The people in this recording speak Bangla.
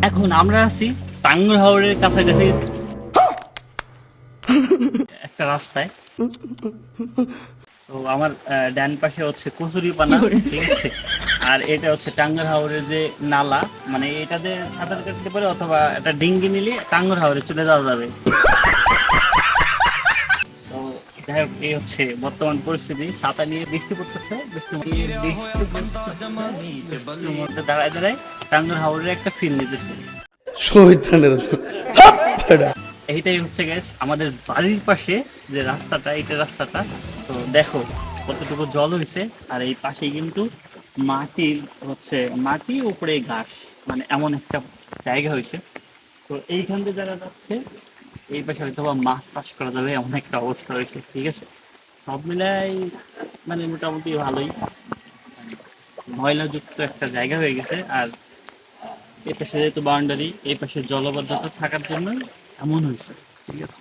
এখন আমরা আছি টাঙ্গুর হাওরের কাছাকাছি একটা রাস্তায়। তো আমার ডান পাশে হচ্ছে কচুরিপানা, ঠিক আছে। আর এটা হচ্ছে টাঙ্গুর হাওরের যে নালা, মানে এটাতে সাঁতার কাটতে পারে অথবা একটা ডিঙ্গি নিলে টাঙ্গুর হাওরে চলে যাওয়া যাবে। তো যাই হোক, এই হচ্ছে বর্তমান পরিস্থিতি। ছাতা নিয়ে বৃষ্টি পড়তেছে, বৃষ্টির মধ্যে দাঁড়ায় দাঁড়ায় টাঙ্গুর হাওরের একটা ফিল নিতেছে। এইটাই হচ্ছে গ্যাস আমাদের বাড়ির পাশে যে রাস্তাটা, এটা রাস্তাটা। তো দেখো কতটুকু জল হয়েছে, আর এই পাশে কিন্তু মাটির হচ্ছে মাটি উপরে ঘাস, মানে এমন একটা জায়গা হয়েছে। তো এইখান দিয়ে যারা যাচ্ছে এই পাশে হয়তো বা মাছ চাষ করা যাবে এমন একটা অবস্থা হয়েছে, ঠিক আছে। সব মিলাই মানে মোটামুটি ভালোই ময়লাযুক্ত একটা জায়গা হয়ে গেছে। আর এই পাশে যেহেতু বাউন্ডারি, এই পাশে জলবদ্ধতা থাকার জন্য এমন হয়েছে, ঠিক আছে।